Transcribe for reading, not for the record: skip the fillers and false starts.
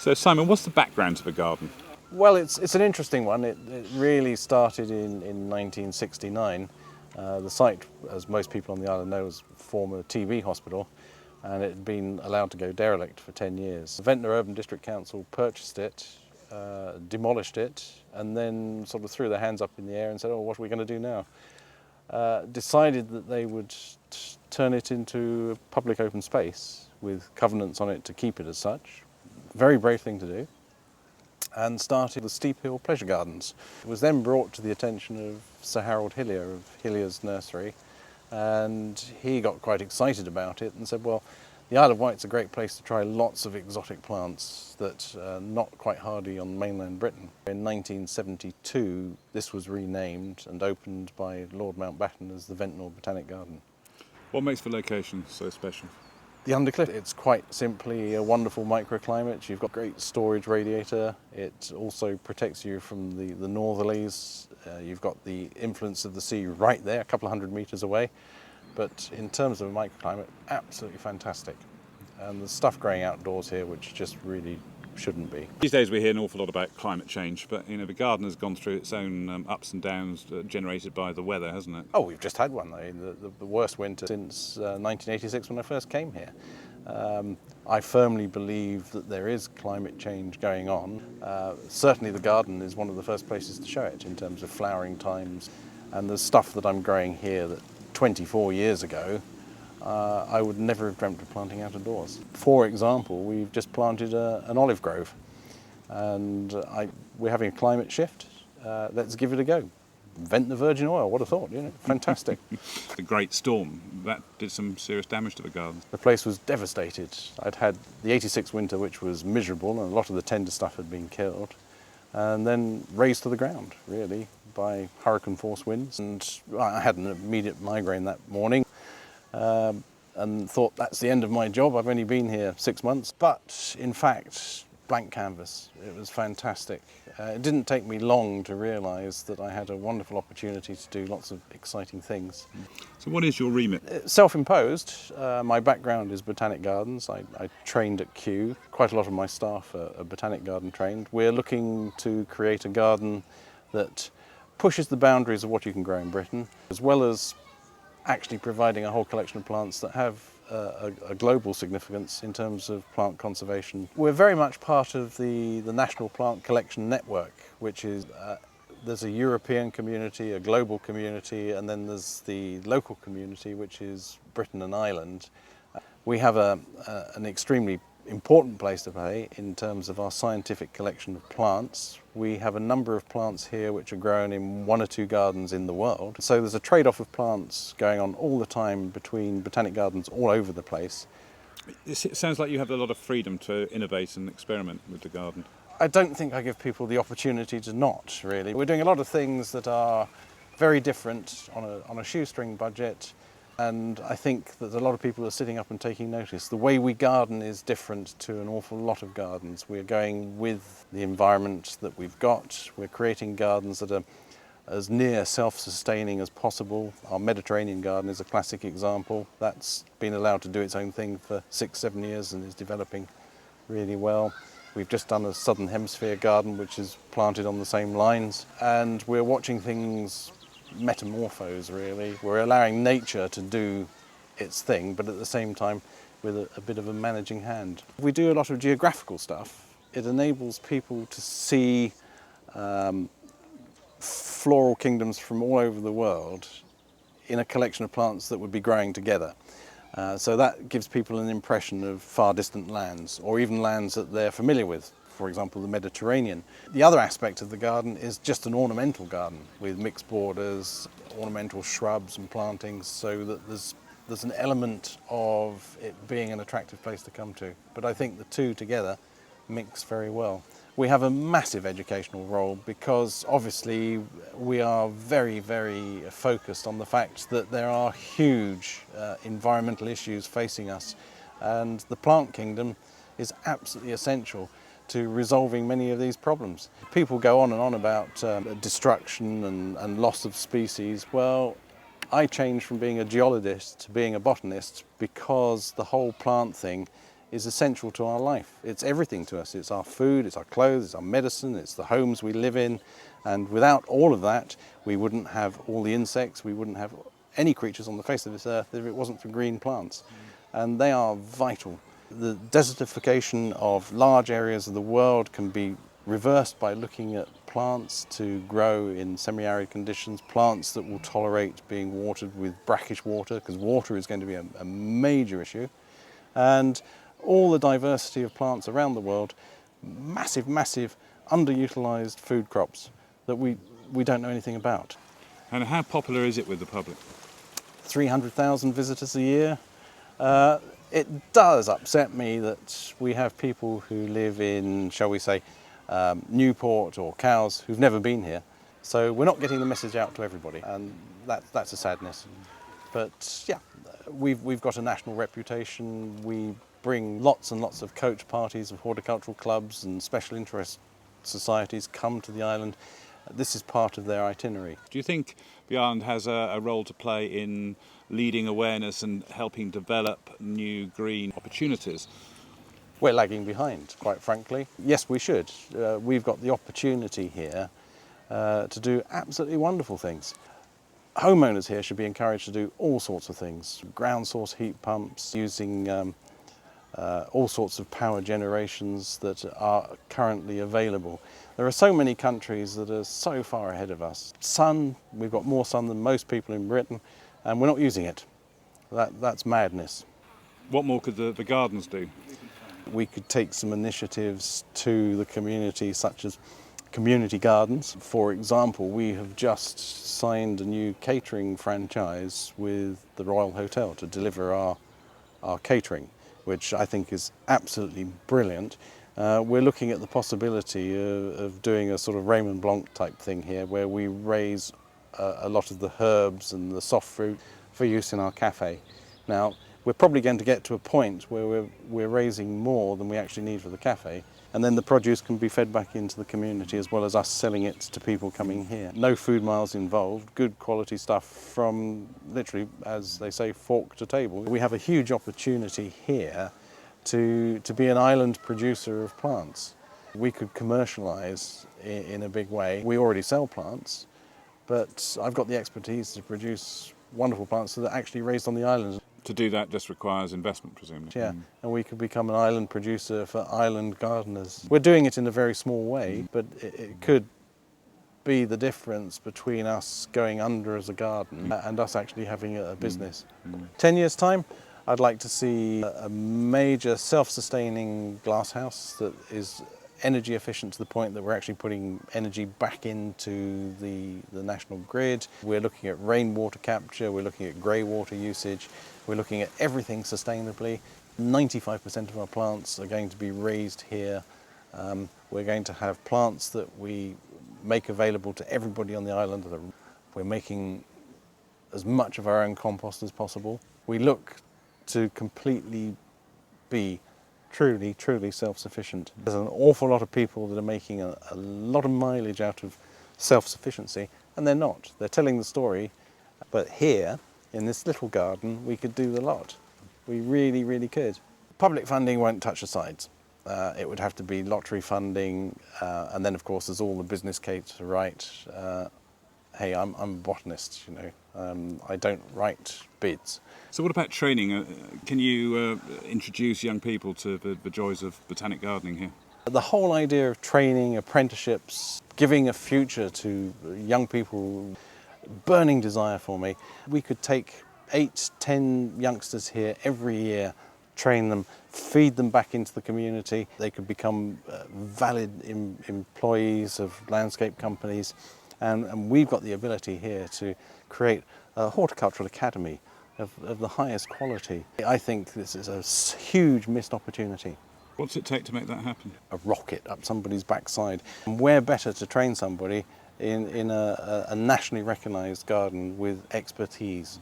So Simon, what's the background to the garden? Well, it's an interesting one. It really started in 1969. The site, as most people on the island know, was a former TB hospital, and it had been allowed to go derelict for 10 years. The Ventnor Urban District Council purchased it, demolished it, and then sort of threw their hands up in the air and said, oh, what are we going to do now? Decided that they would turn it into a public open space with covenants on it to keep it as such. Very brave thing to do. And started the Steep Hill Pleasure Gardens. It was then brought to the attention of Sir Harold Hillier of Hillier's Nursery, and he got quite excited about it and said, well, the Isle of Wight's a great place to try lots of exotic plants that are not quite hardy on mainland Britain. In 1972, this was renamed and opened by Lord Mountbatten as the Ventnor Botanic Garden. What makes the location so special? The undercliff, it's quite simply a wonderful microclimate. You've got a great storage radiator. It also protects you from the northerlies. You've got the influence of the sea right there, a couple of 100 metres away. But in terms of a microclimate, absolutely fantastic. And there's stuff growing outdoors here which just really shouldn't be. These days we hear an awful lot about climate change, but the garden has gone through its own ups and downs generated by the weather, hasn't it? Oh, we've just had one, the worst winter since 1986 when I first came here. I firmly believe that there is climate change going on. Certainly the garden is one of the first places to show it in terms of flowering times, and the stuff that I'm growing here that 24 years ago I would never have dreamt of planting out of doors. For example, we've just planted an olive grove, and we're having a climate shift. Let's give it a go. Vent the virgin oil, what a thought, fantastic. The great storm, that did some serious damage to the garden. The place was devastated. I'd had the 86 winter, which was miserable, and a lot of the tender stuff had been killed, and then razed to the ground, really, by hurricane force winds. And I had an immediate migraine that morning. And thought that's the end of my job. I've only been here 6 months, but in fact, blank canvas. It was fantastic. It didn't take me long to realise that I had a wonderful opportunity to do lots of exciting things. So what is your remit? Self-imposed. My background is botanic gardens. I trained at Kew. Quite a lot of my staff are botanic garden trained. We're looking to create a garden that pushes the boundaries of what you can grow in Britain, as well as actually providing a whole collection of plants that have a global significance in terms of plant conservation. We're very much part of the National Plant Collection Network, which is, there's a European community, a global community, and then there's the local community, which is Britain and Ireland. We have an extremely important place to play in terms of our scientific collection of plants. We have a number of plants here which are grown in 1 or 2 gardens in the world. So there's a trade-off of plants going on all the time between botanic gardens all over the place. It sounds like you have a lot of freedom to innovate and experiment with the garden. I don't think I give people the opportunity to not, really. We're doing a lot of things that are very different on a shoestring budget. And I think that a lot of people are sitting up and taking notice. The way we garden is different to an awful lot of gardens. We're going with the environment that we've got. We're creating gardens that are as near self-sustaining as possible. Our Mediterranean garden is a classic example. That's been allowed to do its own thing for 6-7 years and is developing really well. We've just done a Southern Hemisphere garden which is planted on the same lines, and we're watching things metamorphose, really. We're allowing nature to do its thing, but at the same time with a bit of a managing hand. We do a lot of geographical stuff. It enables people to see floral kingdoms from all over the world in a collection of plants that would be growing together. So that gives people an impression of far distant lands, or even lands that they're familiar with. For example, the Mediterranean. The other aspect of the garden is just an ornamental garden with mixed borders, ornamental shrubs and plantings, so that there's an element of it being an attractive place to come to. But I think the two together mix very well. We have a massive educational role because obviously we are very, very focused on the fact that there are huge environmental issues facing us, and the plant kingdom is absolutely essential to resolving many of these problems. People go on and on about destruction and loss of species. Well, I changed from being a geologist to being a botanist because the whole plant thing is essential to our life. It's everything to us. It's our food, it's our clothes, it's our medicine, it's the homes we live in. And without all of that, we wouldn't have all the insects, we wouldn't have any creatures on the face of this earth if it wasn't for green plants. And they are vital. The desertification of large areas of the world can be reversed by looking at plants to grow in semi-arid conditions, plants that will tolerate being watered with brackish water, because water is going to be a major issue. And all the diversity of plants around the world, massive, massive underutilised food crops that we don't know anything about. And how popular is it with the public? 300,000 visitors a year. It does upset me that we have people who live in, shall we say, Newport or Cowes who've never been here. So we're not getting the message out to everybody, and that's a sadness. But yeah, we've got a national reputation. We bring lots and lots of coach parties of horticultural clubs and special interest societies come to the island. This is part of their itinerary. Do you think the island has a role to play in leading awareness and helping develop new green opportunities? We're lagging behind, quite frankly. Yes, we should. We've got the opportunity here to do absolutely wonderful things. Homeowners here should be encouraged to do all sorts of things. Ground source heat pumps, using all sorts of power generations that are currently available. There are so many countries that are so far ahead of us. Sun, we've got more sun than most people in Britain, and we're not using it. That's madness. What more could the gardens do? We could take some initiatives to the community, such as community gardens. For example, we have just signed a new catering franchise with the Royal Hotel to deliver our catering, which I think is absolutely brilliant. We're looking at the possibility of doing a sort of Raymond Blanc type thing here, where we raise a lot of the herbs and the soft fruit for use in our cafe. Now, we're probably going to get to a point where we're raising more than we actually need for the cafe, and then the produce can be fed back into the community as well as us selling it to people coming here. No food miles involved, good quality stuff from literally, as they say, fork to table. We have a huge opportunity here to be an island producer of plants. We could commercialise in a big way. We already sell plants, but I've got the expertise to produce wonderful plants that are actually raised on the island. To do that just requires investment, presumably. Yeah, and we could become an island producer for island gardeners. We're doing it in a very small way, but it could be the difference between us going under as a garden and us actually having a business. 10 years' time, I'd like to see a major self-sustaining glasshouse that is energy efficient to the point that we're actually putting energy back into the national grid. We're looking at rainwater capture, we're looking at grey water usage, we're looking at everything sustainably. 95% of our plants are going to be raised here. We're going to have plants that we make available to everybody on the island. We're making as much of our own compost as possible. We look to completely be truly, truly self-sufficient. There's an awful lot of people that are making a lot of mileage out of self-sufficiency, and they're not. They're telling the story, but here, in this little garden, we could do the lot. We really, really could. Public funding won't touch the sides. It would have to be lottery funding, and then of course there's all the business case to write. Hey, I'm a botanist, you know. I don't write bids. So what about training? Can you introduce young people to the joys of botanic gardening here? The whole idea of training, apprenticeships, giving a future to young people, burning desire for me. We could take 8, 10 youngsters here every year, train them, feed them back into the community. They could become valid employees of landscape companies. And we've got the ability here to create a horticultural academy of the highest quality. I think this is a huge missed opportunity. What's it take to make that happen? A rocket up somebody's backside. And where better to train somebody in a nationally recognised garden with expertise.